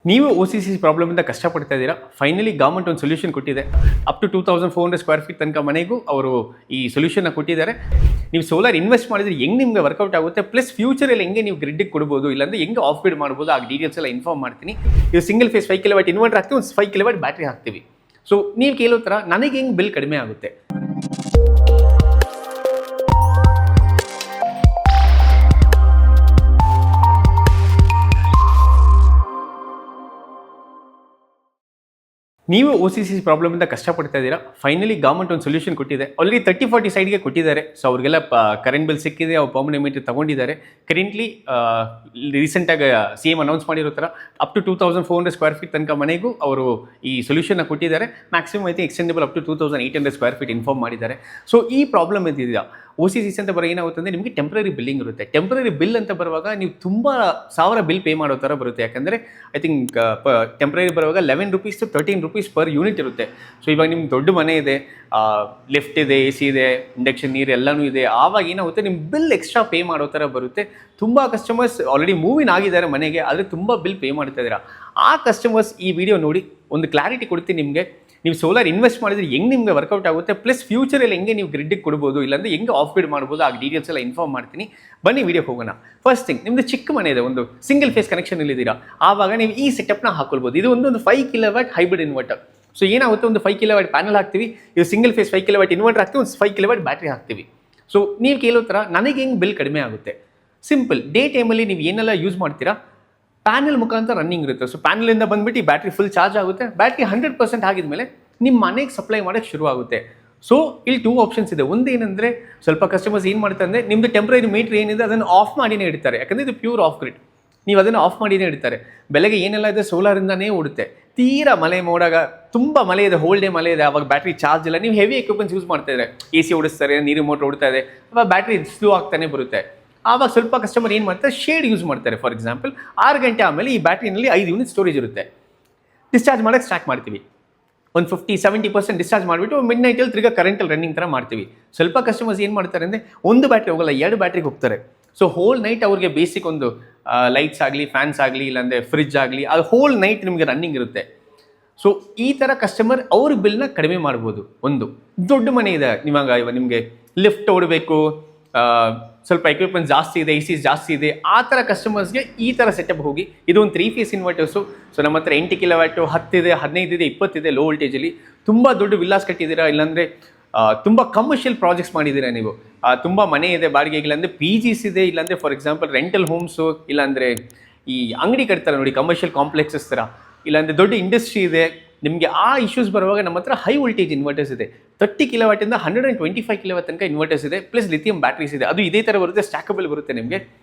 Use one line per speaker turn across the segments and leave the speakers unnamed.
ನೀವು OCC ಪ್ರಾಬ್ಲಮಿಂದ ಕಷ್ಟಪಡ್ತಾ ಇದ್ದೀರಾ. ಫೈನಲಿ ಗವರ್ಮೆಂಟ್ ಒಂದು ಸೊಲ್ಯೂಷನ್ ಕೊಟ್ಟಿದೆ. ಅಪ್ ಟು 2400 ಸ್ಕ್ವೇರ್ ಫೀಟ್ ತನಕ ಮನೆಗೂ ಅವರು ಈ ಸೊಲ್ಯೂಷನ್ನ ಕೊಟ್ಟಿದ್ದಾರೆ. ನೀವು ಸೋಲಾರ್ ಇನ್ವೆಸ್ಟ್ ಮಾಡಿದ್ರೆ ಹೆಂಗೆ ನಿಮಗೆ ವರ್ಕೌಟ್ ಆಗುತ್ತೆ, ಪ್ಲಸ್ ಫ್ಯೂಚರಲ್ಲಿ ಹೆಂಗೆ ನೀವು ಗ್ರಿಡ್ಗೆ ಕೊಡ್ಬೋದು, ಇಲ್ಲಾಂದ್ರೆ ಹೆಂಗೆ ಆಫ್ ಗ್ರಿಡ್ ಮಾಡ್ಬೋದು, ಆ ಡೀಟೇಲ್ಸ್ ಎಲ್ಲ ಇನ್ಫಾರ್ಮ್ ಮಾಡ್ತೀನಿ. ಇದು ಸಿಂಗಲ್ ಫೇಸ್ 5 kW ಇನ್ವರ್ಟರ್ ಹಾಕ್ತೀವಿ, ಒಂದು 5 kW ಬ್ಯಾಟ್ರಿ ಹಾಕ್ತೀವಿ. ಸೊ ನೀವು ಕೇಳೋ ಥರ ನನಗೆ ಹೆಂಗೆ ಬಿಲ್ ಕಡಿಮೆ ಆಗುತ್ತೆ. ನೀವು OCC ಪ್ರಾಬ್ಲಮಿಂದ ಕಷ್ಟಪಡ್ತಾ ಇದ್ದೀರಾ. ಫೈನಲಿ ಗವರ್ಮೆಂಟ್ ಒಂದು ಸೊಲ್ಯೂಷನ್ ಕೊಟ್ಟಿದೆ. ಆಲ್ರೆಡಿ 30-40 ಸೈಡ್ಗೆ ಕೊಟ್ಟಿದ್ದಾರೆ. ಸೊ ಅವ್ರಿಗೆಲ್ಲ ಕರೆಂಟ್ ಬಿಲ್ ಸಿಕ್ಕಿದೆ, ಅವ್ರು ಪರ್ಮನೆಂಟ್ ಮೀಟರ್ ತೊಗೊಂಡಿದ್ದಾರೆ. ಕರೆಂಟ್ಲಿ ರೀಸೆಂಟಾಗಿ CM ಅನೌನ್ಸ್ ಮಾಡಿರೋ ಥರ ಅಪ್ ಟು 2400 ಸ್ಕ್ವೇರ್ ಫೀಟ್ ತನಕ ಮನೆಗೂ ಅವರು ಈ ಸೊಲ್ಯೂಷನ್ನ ಕೊಟ್ಟಿದ್ದಾರೆ. ಮ್ಯಾಕ್ಸಿಮಮ್ ಐತಿ extendable up to 2800 square feet inform ಮಾಡಿದ್ದಾರೆ. ಸೊ ಈ ಪ್ರಾಬ್ಲಮ್ ಇದ್ದಿದೆಯಾ OCC ಅಂತ ಬರೋ ಏನಾಗುತ್ತೆ ಅಂದರೆ ನಿಮಗೆ ಟೆಂಪ್ರರಿ ಬಿಲ್ಲಿಂಗ್ ಇರುತ್ತೆ. ಟೆಂಪ್ರರಿ ಬಿಲ್ ಅಂತ ಬರುವಾಗ ನೀವು ತುಂಬ ಸಾವಿರ ಬಿಲ್ ಪೇ ಮಾಡೋ ಥರ ಬರುತ್ತೆ. ಯಾಕಂದರೆ ಐ ಥಿಂಕ್ ಟೆಂಪ್ರರಿ ಬರುವಾಗ 11 rupees to 13 rupees per unit ಇರುತ್ತೆ. ಸೊ ಇವಾಗ ನಿಮ್ಗೆ ದೊಡ್ಡ ಮನೆ ಇದೆ, ಲಿಫ್ಟ್ ಇದೆ, AC ಇದೆ, ಇಂಡಕ್ಷನ್ ನೀರು ಎಲ್ಲನೂ ಇದೆ, ಆವಾಗ ಏನಾಗುತ್ತೆ ನಿಮ್ಮ ಬಿಲ್ ಎಕ್ಸ್ಟ್ರಾ ಪೇ ಮಾಡೋ ಥರ ಬರುತ್ತೆ. ತುಂಬ ಕಸ್ಟಮರ್ಸ್ ಆಲ್ರೆಡಿ ಮೂವಿನ್ ಆಗಿದ್ದಾರೆ ಮನೆಗೆ, ಆದರೆ ತುಂಬ ಬಿಲ್ ಪೇ ಮಾಡ್ತಾ ಇದ್ದೀರಾ. ಆ ಕಸ್ಟಮರ್ಸ್ ಈ ವಿಡಿಯೋ ನೋಡಿ ಒಂದು ಕ್ಲಾರಿಟಿ ಕೊಡ್ತೀನಿ ನಿಮಗೆ. ನೀವು ಸೋಲಾರ್ ಇನ್ವೆಸ್ಟ್ ಮಾಡಿದ್ರೆ ಹೆಂಗೆ ನಿಮಗೆ ವರ್ಕೌಟ್ ಆಗುತ್ತೆ, ಪ್ಲಸ್ ಫ್ಯೂಚರಲ್ಲಿ ಹೆಂಗೆ ನೀವು ಗ್ರಿಡ್ಗೆ ಕೊಡ್ಬೋದು, ಇಲ್ಲಾಂದರೆ ಹೆಂಗೆ ಆಫ್ ಗ್ರಿಡ್ ಮಾಡ್ಬೋದು, ಆ ಡೀಟೇಲ್ಸ್ ಎಲ್ಲ ಇನ್ಫಾರ್ಮ್ ಮಾಡ್ತೀನಿ. ಬನ್ನಿ ವಿಡಿಯೋ ಹೋಗೋಣ. ಫಸ್ಟ್ ಥಿಂಗ್, ನಿಮ್ಮದು ಚಿಕ್ಕ ಮನೆ ಇದೆ, ಒಂದು ಸಿಂಗಲ್ ಫೇಸ್ ಕನೆಕ್ಷನ್ ಇಲ್ಲಿದ್ದೀರಾ, ಆವಾಗ ನೀವು ಈ ಸೆಟಪ್ನ ಹಾಕೊಳ್ಬೋದು. ಇದು ಒಂದು 5 kW ಹೈಬ್ರಿಡ್ ಇನ್ವರ್ಟರ್. ಸೊ ಏನಾಗುತ್ತೆ, ಒಂದು 5 kW ಪ್ಯಾನಲ್ ಹಾಕ್ತೀವಿ, ಇದು ಸಿಂಗಲ್ ಫೇಸ್ 5 kW ಇನ್ವರ್ಟರ್ ಹಾಕ್ತೀವಿ, ಒಂದು 5 kW ಬ್ಯಾಟ್ರಿ ಹಾಕ್ತೀವಿ. ಸೊ ನೀವು ಕೇಳೋ ಥರ ನನಗೆ ಹೆಂಗೆ ಬಿಲ್ ಕಡಿಮೆ ಆಗುತ್ತೆ. ಸಿಂಪಲ್, ಡೇ ಟೈಮಲ್ಲಿ ನೀವು ಏನೆಲ್ಲ ಯೂಸ್ ಮಾಡ್ತೀರಾ, ಪ್ಯಾನಲ್ ಮುಖಾಂತರ ರನ್ನಿಂಗ್ ಇರುತ್ತೆ. ಸೊ ಪ್ಯಾನಲಿಂದ ಬಂದುಬಿಟ್ಟು ಬ್ಯಾಟ್ರಿ ಫುಲ್ ಚಾರ್ಜ್ ಆಗುತ್ತೆ. ಬ್ಯಾಟ್ರಿ 100% ಆಗಿದ್ಮೇಲೆ ನಿಮ್ಮ ಮನೆಗೆ ಸಪ್ಲೈ ಮಾಡೋಕ್ಕೆ ಶುರು ಆಗುತ್ತೆ. ಸೊ ಇಲ್ಲಿ 2 ಆಪ್ಷನ್ಸ್ ಇದೆ. ಒಂದು ಏನಂದರೆ, ಸ್ವಲ್ಪ ಕಸ್ಟಮರ್ಸ್ ಏನು ಮಾಡ್ತಾರೆ ಅಂದರೆ, ನಿಮ್ಮದು ಟೆಂಪ್ರರಿ ಮೀಟ್ರ್ ಏನಿದೆ ಅದನ್ನು ಆಫ್ ಮಾಡಿನೇ ಇಡ್ತಾರೆ. ಯಾಕಂದರೆ ಇದು ಪ್ಯೂರ್ ಆಫ್ ಗ್ರಿಡ್, ನೀವು ಅದನ್ನು ಆಫ್ ಮಾಡಿನೇ ಇಡ್ತಾರೆ. ಬೆಳಗ್ಗೆ ಏನೆಲ್ಲ ಇದೆ ಸೋಲಾರಿಂದನೇ ಓಡುತ್ತೆ. ತೀರಾ ಮಳೆ ಮೋಡಾಗ ತುಂಬ ಮಳೆ ಇದೆ, ಹೋಲ್ ಡೇ ಮಳೆ ಇದೆ, ಅವಾಗ ಬ್ಯಾಟ್ರಿ ಚಾರ್ಜ್ ಇಲ್ಲ, ನೀವು ಹೆವಿ ಎಕ್ವಿಪ್ಮೆಂಟ್ಸ್ ಯೂಸ್ ಮಾಡ್ತಾ ಇದ್ದಾರೆ, AC ಓಡಿಸ್ತಾರೆ, ನೀರು ಮೋಟ್ರ್ ಓಡ್ತಾ ಇದೆ, ಅವಾಗ ಬ್ಯಾಟ್ರಿ ಸ್ಲೋ ಆಗ್ತಾನೆ ಬರುತ್ತೆ. ಆವಾಗ ಸ್ವಲ್ಪ ಕಸ್ಟಮರ್ ಏನು ಮಾಡ್ತಾರೆ, ಶೇಡ್ ಯೂಸ್ ಮಾಡ್ತಾರೆ. ಫಾರ್ ಎಕ್ಸಾಂಪಲ್ 6 ಗಂಟೆ ಆಮೇಲೆ ಈ ಬ್ಯಾಟ್ರಿನಲ್ಲಿ 5 ಯೂನಿಟ್ ಸ್ಟೋರೇಜ್ ಇರುತ್ತೆ. ಡಿಸ್ಚಾರ್ಜ್ ಮಾಡೋಕ್ಕೆ ಸ್ಟಾರ್ಟ್ ಮಾಡ್ತೀವಿ, ಒಂದು 50-70% ಡಿಸ್ಚಾರ್ಜ್ ಮಾಡಿಬಿಟ್ಟು ಮಿಡ್ ನೈಟಲ್ಲಿ ತಿರ್ಗಾ ಕರೆಂಟಲ್ಲಿ ರನ್ನಿಂಗ್ ಥರ ಮಾಡ್ತೀವಿ. ಸ್ವಲ್ಪ ಕಸ್ಟಮರ್ಸ್ ಏನು ಮಾಡ್ತಾರೆ ಅಂದರೆ, ಒಂದು ಬ್ಯಾಟ್ರಿ ಹೋಗಲ್ಲ, 2 ಬ್ಯಾಟ್ರಿಗೆ ಹೋಗ್ತಾರೆ. ಸೊ ಹೋಲ್ ನೈಟ್ ಅವ್ರಿಗೆ ಬೇಸಿಕ್ ಒಂದು ಲೈಟ್ಸ್ ಆಗಲಿ, ಫ್ಯಾನ್ಸ್ ಆಗಲಿ, ಇಲ್ಲಾಂದರೆ ಫ್ರಿಜ್ ಆಗಲಿ, ಅದು ಹೋಲ್ ನೈಟ್ ನಿಮಗೆ ರನ್ನಿಂಗ್ ಇರುತ್ತೆ. ಸೊ ಈ ಥರ ಕಸ್ಟಮರ್ ಅವ್ರ ಬಿಲ್ನ ಕಡಿಮೆ ಮಾಡ್ಬೋದು. ಒಂದು ದೊಡ್ಡ ಮನೆ ಇದೆ, ಇವಾಗ ನಿಮಗೆ ಲಿಫ್ಟ್ ಓಡಬೇಕು, ಸ್ವಲ್ಪ ಎಕ್ವಿಪ್ಮೆಂಟ್ ಜಾಸ್ತಿ ಇದೆ, AC ಜಾಸ್ತಿ ಇದೆ, ಆ ಥರ ಕಸ್ಟಮರ್ಸ್ಗೆ ಈ ಥರ ಸೆಟಪ್ ಹೋಗಿ. ಇದು ಒಂದು 3 ಫೇಸ್ ಇನ್ವರ್ಟರ್ಸು. ಸೊ ನಮ್ಮ ಹತ್ರ 8 kW 10 ಇದೆ, 15 ಇದೆ, 20 ಇದೆ ಲೋ ವೋಲ್ಟೇಜಲ್ಲಿ. ತುಂಬ ದೊಡ್ಡ ವಿಲ್ಲಾಸ್ ಕಟ್ಟಿದ್ದೀರಾ, ಇಲ್ಲಾಂದರೆ ತುಂಬ ಕಮರ್ಷಿಯಲ್ ಪ್ರಾಜೆಕ್ಟ್ಸ್ ಮಾಡಿದ್ದೀರಾ ನೀವು, ತುಂಬ ಮನೆ ಇದೆ ಬಾಡಿಗೆಗೆ, ಇಲ್ಲಾಂದರೆ PGs ಇದೆ, ಇಲ್ಲಾಂದರೆ ಫಾರ್ ಎಕ್ಸಾಂಪಲ್ ರೆಂಟಲ್ ಹೋಮ್ಸು, ಇಲ್ಲಾಂದರೆ ಈ ಅಂಗಡಿ ಕಟ್ತಾರೆ ನೋಡಿ ಕಮರ್ಷಿಯಲ್ ಕಾಂಪ್ಲೆಕ್ಸಸ್ ಥರ, ಇಲ್ಲಾಂದರೆ ದೊಡ್ಡ ಇಂಡಸ್ಟ್ರಿ ಇದೆ. ನಿಮಗೆ ಆ ಇಶ್ಯೂಸ್ ಬರುವಾಗ ನಮ್ಮ ಹತ್ರ ಹೈ ವೋಲ್ಟೇಜ್ ಇನ್ವರ್ಟರ್ಸ್ ಇದೆ. 30 kW ಇಂದ 125 kW ತನಕ ಇನ್ವರ್ಟರ್ಸ್ ಇದೆ, ಪ್ಲಸ್ ಲಿಥಿಯಂ ಬ್ಯಾಟ್ರೀಸ್ ಇದೆ. ಅದು ಇದೇ ಥರ ಬರುತ್ತೆ, ಸ್ಟ್ಯಾಕಬಲ್ ಬರುತ್ತೆ ನಿಮಗೆ.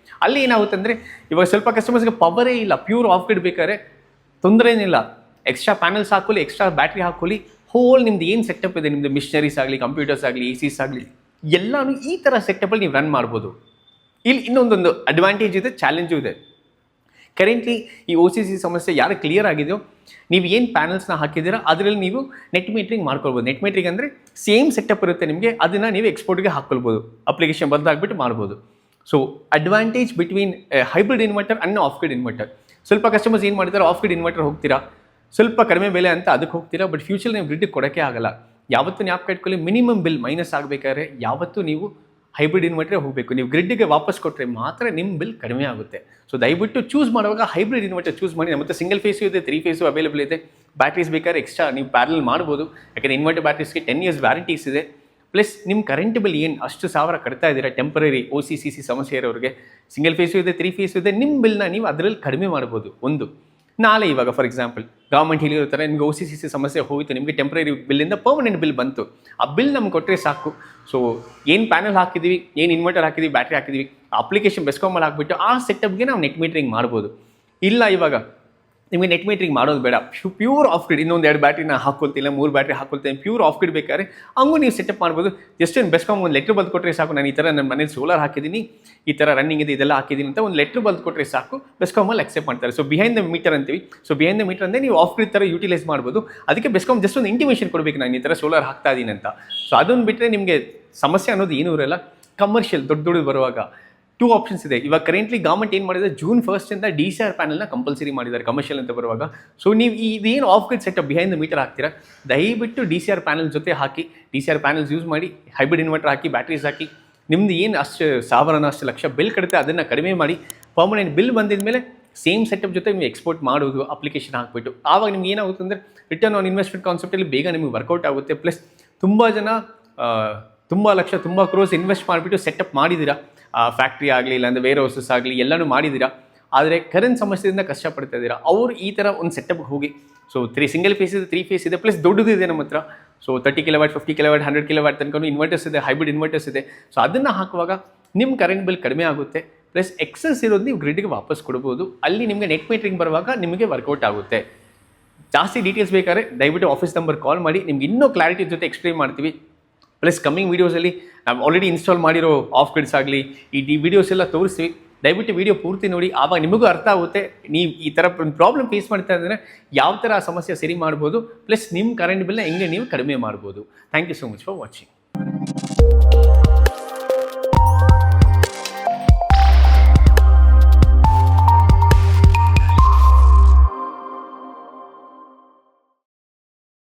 ಅಲ್ಲಿ ಏನಾಗುತ್ತೆ ಅಂದರೆ, ಇವಾಗ ಸ್ವಲ್ಪ ಕಸ್ಟಮರ್ಸ್ಗೆ ಪವರೇ ಇಲ್ಲ, ಪ್ಯೂರ್ ಆಫ್ ಗ್ರಿಡ್ ಬೇಕಾದ್ರೆ ತೊಂದರೆ ಏನಿಲ್ಲ, ಎಕ್ಸ್ಟ್ರಾ ಪ್ಯಾನಲ್ಸ್ ಹಾಕೊಳ್ಳಿ, ಎಕ್ಸ್ಟ್ರಾ ಬ್ಯಾಟ್ರಿ ಹಾಕೊಳ್ಳಿ, ಹೋಲ್ ನಿಮ್ದು ಏನು ಸೆಟಪ್ ಇದೆ, ನಿಮ್ಮದು ಮಿಷನರೀಸ್ ಆಗಲಿ, ಕಂಪ್ಯೂಟರ್ಸ್ ಆಗಲಿ, ACs ಆಗಲಿ, ಎಲ್ಲನೂ ಈ ಥರ ಸೆಟಪಲ್ಲಿ ನೀವು ರನ್ ಮಾಡ್ಬೋದು. ಇಲ್ಲಿ ಇನ್ನೊಂದೊಂದು ಅಡ್ವಾಂಟೇಜ್ ಇದೆ, ಚಾಲೆಂಜು ಇದೆ. ಕರೆಂಟ್ಲಿ ಈ OCC ಸಮಸ್ಯೆ ಯಾರು ಕ್ಲಿಯರ್ ಆಗಿದೆಯೋ, ನೀವು ಏನು ಪ್ಯಾನಲ್ಸ್ನ ಹಾಕಿದ್ದೀರಾ ಅದರಲ್ಲಿ ನೀವು ನೆಟ್ ಮೀಟ್ರಿಂಗ್ ಮಾಡ್ಕೊಳ್ಬೋದು. ನೆಟ್ ಮೀಟ್ರಿಂಗ್ ಅಂದರೆ ಸೇಮ್ ಸೆಟಪ್ ಇರುತ್ತೆ ನಿಮಗೆ, ಅದನ್ನು ನೀವು ಎಕ್ಸ್ಪೋರ್ಟ್ಗೆ ಹಾಕ್ಕೊಳ್ಬೋದು, ಅಪ್ಲಿಕೇಶನ್ ಬದಲಾಗ್ಬಿಟ್ಟು ಮಾಡ್ಬೋದು. So advantage between hybrid inverter and of grid inverter. ಸ್ವಲ್ಪ ಕಸ್ಟಮರ್ಸ್ ಏನು ಮಾಡ್ತಾರೆ, ಆಫ್ ಗ್ರಿಡ್ ಇನ್ವರ್ಟರ್ ಹೋಗ್ತೀರಾ, ಸ್ವಲ್ಪ ಕಡಿಮೆ ಬೆಲೆ ಅಂತ ಅದಕ್ಕೆ ಹೋಗ್ತೀರಾ, ಬಟ್ ಫ್ಯೂಚರ್ ನೀವು ಗ್ರಿಡ್ಗೆ ಕೊಡೋಕ್ಕೆ ಆಗಲ್ಲ. ಯಾವತ್ತೂ ಜ್ಞಾಪಕ ಇಟ್ಕೊಳ್ಳಿ, ಮಿನಿಮಮ್ ಬಿಲ್ ಮೈನಸ್ ಆಗಬೇಕಾದ್ರೆ ಯಾವತ್ತೂ ನೀವು ಹೈಬ್ರಿಡ್ ಇನ್ವರ್ಟರ್ ಹೋಗಬೇಕು. ನೀವು ಗ್ರಿಡ್ಗೆ ವಾಪಸ್ ಕೊಟ್ಟರೆ ಮಾತ್ರ ನಿಮ್ಮ ಬಿಲ್ ಕಡಿಮೆ ಆಗುತ್ತೆ. ಸೊ ದಯವಿಟ್ಟು ಚೂಸ್ ಮಾಡುವಾಗ ಹೈಬ್ರಿಡ್ ಇನ್ವರ್ಟರ್ ಚೂಸ್ ಮಾಡಿ. ನಮ್ಮ ಹತ್ರ ಸಿಂಗಲ್ ಫೇಸು ಇದೆ, 3 ಫೇಸು ಅವೈಲೇಬಲ್ ಇದೆ. ಬ್ಯಾಟ್ರೀಸ್ ಬೇಕಾದ್ರೆ ಎಕ್ಸ್ಟ್ರಾ ನೀವು ಪ್ಯಾರಲ್ ಮಾಡ್ಬೋದು, ಯಾಕಂದರೆ ಇನ್ವರ್ಟರ್ ಬ್ಯಾಟ್ರೀಸ್ಗೆ 10 years ವ್ಯಾರಂಟೀಸ್ ಇದೆ. ಪ್ಲಸ್ ನಿಮ್ಮ ಕರೆಂಟ್ ಬಿಲ್ ಏನು ಅಷ್ಟು ಸಾವಿರ ಕಟ್ತಾ ಇದ್ದೀರಾ, ಟೆಂಪರರಿ OCC ಸಮಸ್ಯೆ ಇರೋರಿಗೆ ಸಿಂಗಲ್ ಫೇಸು ಇದೆ, 3 ಫೇಸು ಇದೆ, ನಿಮ್ಮ ಬಿಲ್ನ ನೀವು ಅದರಲ್ಲಿ ಕಡಿಮೆ ಮಾಡ್ಬೋದು. ಒಂದು ನಾಳೆ ಇವಾಗ ಫಾರ್ ಎಕ್ಸಾಂಪಲ್ ಗೌರ್ಮೆಂಟ್ ಹೇಳಿರೋ ಥರ ನಿಮಗೆ OCC ಸಮಸ್ಯೆ ಹೋಯಿತು, ನಿಮಗೆ ಟೆಂಪ್ರರಿ ಬಿಲ್ಲಿಂದ ಪರ್ಮನೆಂಟ್ ಬಿಲ್ ಬಂತು, ಆ ಬಿಲ್ ನಮ್ಗೆ ಕೊಟ್ಟರೆ ಸಾಕು. ಸೊ ಏನು ಪ್ಯಾನಲ್ ಹಾಕಿದ್ದೀವಿ, ಏನು ಇನ್ವರ್ಟರ್ ಹಾಕಿದ್ದೀವಿ, ಬ್ಯಾಟ್ರಿ ಹಾಕಿದ್ದೀವಿ, ಅಪ್ಲಿಕೇಶನ್ ಬೆಸ್ಕಾಮಲ್ಲಿ ಹಾಕ್ಬಿಟ್ಟು ಆ ಸೆಟಪ್ಗೆ ನಾವು ನೆಟ್ ಮೀಟ್ರಿಂಗ್ ಮಾಡ್ಬೋದು. ಇಲ್ಲ ಇವಾಗ ನಿಮಗೆ ನೆಟ್ ಮೀಟ್ರಿಂಗ್ ಮಾಡೋದು ಬೇಡ, ಪ್ಯೂರ್ ಆಫ್ ಗ್ರಿಡ್, ಇನ್ನೊಂದು 2 ಬ್ಯಾಟ್ರಿನ ಹಾಕೊಳ್ತಿಲ್ಲ, 3 ಬ್ಯಾಟ್ರಿ ಹಾಕೊಳ್ತೇನೆ, ಪ್ಯೂರ್ ಆಫ್ ಗ್ರಿಡ್ ಬೇಕಾದ್ರೆ ಹಂಗೂ ನೀವು ಸೆಟಪ್ ಮಾಡ್ಬೋದು. ಜಸ್ಟ್ ಒಂದು ಬೆಸ್ಕಾಮ್ ಒಂದು ಲೆಟ್ರ್ ಬರೆದು ಕೊಟ್ಟರೆ ಸಾಕು, ನಾನು ಈ ಥರ ನನ್ನ ಮನೇಲಿ ಸೋಲಾರ್ ಹಾಕಿದ್ದೀನಿ, ಈ ಥರ ರನ್ನಿಂಗ್ ಇದೆ, ಇದೆಲ್ಲ ಹಾಕಿದ್ದೀನಿ ಅಂತ ಒಂದು ಲೆಟ್ರ್ ಬರೆದು ಕೊಟ್ಟರೆ ಸಾಕು, ಬೆಸ್ಕಾಮಲ್ಲಿ ಅಕ್ಸೆಪ್ಟ್ ಮಾಡ್ತಾರೆ. ಸೊ ಬಿಹೈಂಡ್ ದ ಮೀಟರ್ ಅಂತೀವಿ. ಸೊ ಬಿಹೈಂಡ್ ದ ಮೀಟರ್ ಅಂದರೆ ನೀವು ಆಫ್ ಗ್ರಿಡ್ ಥರ ಯೂಟಿಲೈಸ್ ಮಾಡ್ಬೋದು. ಅದಕ್ಕೆ ಬೆಸ್ಕಾಮ್ ಜಸ್ಟ್ ಒಂದು ಇಂಟಿಮೇಷನ್ ಕೊಡಬೇಕು, ನಾನು ಈ ಥರ ಸೋಲಾರ್ ಹಾಕ್ತಾ ಇದ್ದೀನಿ ಅಂತ. ಸೊ ಅದನ್ನು ಬಿಟ್ಟರೆ ನಿಮಗೆ ಸಮಸ್ಯೆ ಅನ್ನೋದು ಏನೂ ಇರಲ್ಲ. ಕಮರ್ಷಿಯಲ್ ದೊಡ್ಡ ಬರುವಾಗ 2 ಆಪ್ಷನ್ಸ್ ಇದೆ. ಇವಾಗ ಕರೆಂಟ್ಲಿ ಗೌರ್ಮೆಂಟ್ ಏನು ಮಾಡಿದೆ, ಜೂನ್ 1 ಇಂದ DCR ಪ್ಯಾನಲ್ನ ಕಂಪಲ್ಸರಿ ಮಾಡಿದ್ದಾರೆ ಕಮರ್ಷಿಯಲ್ ಅಂತ ಬರುವಾಗ. ಸೊ ನೀವು ಇದೇನು off grid setup behind the meter ಹಾಕ್ತೀರಾ, ದಯವಿಟ್ಟು DCR ಪ್ಯಾನಲ್ ಜೊತೆ ಹಾಕಿ, DCR ಪ್ಯಾನಲ್ಸ್ ಯೂಸ್ ಮಾಡಿ, ಹೈಬ್ರಿಡ್ ಇನ್ವರ್ಟರ್ ಹಾಕಿ, ಬ್ಯಾಟ್ರೀಸ್ ಹಾಕಿ, ನಿಮ್ದು ಏನು ಅಷ್ಟು ಸಾವಿರನ ಅಷ್ಟು ಲಕ್ಷ ಬಿಲ್ ಕಡುತ್ತೆ ಅದನ್ನು ಕಡಿಮೆ ಮಾಡಿ, ಪರ್ಮನೆಂಟ್ ಬಿಲ್ ಬಂದಿದ ಮೇಲೆ ಸೇಮ್ ಸೆಟಪ್ ಜೊತೆ ನೀವು ಎಕ್ಸ್ಪೋರ್ಟ್ ಮಾಡೋದು ಅಪ್ಲಿಕೇಶನ್ ಹಾಕ್ಬಿಟ್ಟು. ಆವಾಗ ನಿಮ್ಗೆ ಏನಾಗುತ್ತೆ ಅಂದರೆ ರಿಟರ್ನ್ ಆನ್ ಇನ್ವೆಸ್ಟ್ಮೆಂಟ್ ಕಾನ್ಸೆಪ್ಟಲ್ಲಿ ಬೇಗ ನಿಮಗೆ ವರ್ಕೌಟ್ ಆಗುತ್ತೆ. ಪ್ಲಸ್ ತುಂಬ ಜನ ತುಂಬ ಲಕ್ಷ ತುಂಬ ಕ್ರೋಸ್ ಇನ್ವೆಸ್ಟ್ ಮಾಡಿಬಿಟ್ಟು ಸೆಟಪ್ ಮಾಡಿದ್ದೀರಾ, ಫ್ಯಾಕ್ಟ್ರಿ ಆಗಲಿ ಇಲ್ಲಾಂದರೆ ವೇರ್ ಹೌಸಸ್ ಆಗಲಿ ಎಲ್ಲನೂ ಮಾಡಿದ್ದೀರಾ, ಆದರೆ ಕರೆಂಟ್ ಸಮಸ್ಯೆಯಿಂದ ಕಷ್ಟಪಡ್ತಾ ಇದ್ದೀರಾ. ಅವರು ಈ ಥರ ಒಂದು ಸೆಟಪ್ಗೆ ಹೋಗಿ, ಸೊ 3 ಸಿಂಗಲ್ ಫೇಸ್ ಇದೆ, 3 ಫೇಸ್ ಇದೆ, ಪ್ಲಸ್ ದೊಡ್ಡದು ಇದೆ ನಮ್ಮ ಹತ್ರ. ಸೊ 30 kW, 50 kW, 100 kW ತನಕ ಇನ್ವರ್ಟರ್ಸ್ ಇದೆ, ಹೈಬ್ರಿಡ್ ಇನ್ವರ್ಟರ್ಸ್ ಇದೆ. ಸೊ ಅದನ್ನು ಹಾಕುವಾಗ ನಿಮ್ಮ ಕರೆಂಟ್ ಬಿಲ್ ಕಡಿಮೆ ಆಗುತ್ತೆ, ಪ್ಲಸ್ ಎಕ್ಸಸ್ ಇರೋದು ನೀವು ಗ್ರಿಡ್ಗೆ ವಾಪಸ್ ಕೊಡ್ಬೋದು. ಅಲ್ಲಿ ನಿಮಗೆ ನೆಟ್ ಮೀಟರಿಂಗ್ ಬರುವಾಗ ನಿಮಗೆ ವರ್ಕೌಟ್ ಆಗುತ್ತೆ. ಜಾಸ್ತಿ ಡೀಟೇಲ್ಸ್ ಬೇಕಾದ್ರೆ ದಯವಿಟ್ಟು ಆಫೀಸ್ ನಂಬರ್ ಕಾಲ್ ಮಾಡಿ, ನಿಮ್ಗೆ ಇನ್ನೂ ಕ್ಲಾರಿಟಿ ಜೊತೆ ಎಕ್ಸ್ಪ್ಲೇನ್ ಮಾಡ್ತೀವಿ. ಪ್ಲಸ್ ಕಮ್ಮಿಂಗ್ ವೀಡಿಯೋಸಲ್ಲಿ ನಾವು ಆಲ್ರೆಡಿ ಇನ್ಸ್ಟಾಲ್ ಮಾಡಿರೋ ಆಫ್ ಗ್ರಿಡ್ಸ್ ಆಗಲಿ ಈ ವಿಡಿಯೋಸ್ ಎಲ್ಲ ತೋರಿಸ್ತೀವಿ. ದಯವಿಟ್ಟು ವಿಡಿಯೋ ಪೂರ್ತಿ ನೋಡಿ, ಆವಾಗ ನಿಮಗೂ ಅರ್ಥ ಆಗುತ್ತೆ ನೀವು ಈ ಥರ ಪ್ರಾಬ್ಲಮ್ ಫೇಸ್ ಮಾಡ್ತಾ ಇದ್ದರೆ ಯಾವ ಥರ ಆ ಸಮಸ್ಯೆ ಸರಿ ಮಾಡ್ಬೋದು, ಪ್ಲಸ್ ನಿಮ್ಮ ಕರೆಂಟ್ ಬಿಲ್ನ ಹೆಂಗೆ ನೀವು ಕಡಿಮೆ ಮಾಡ್ಬೋದು. Thank you so much for watching.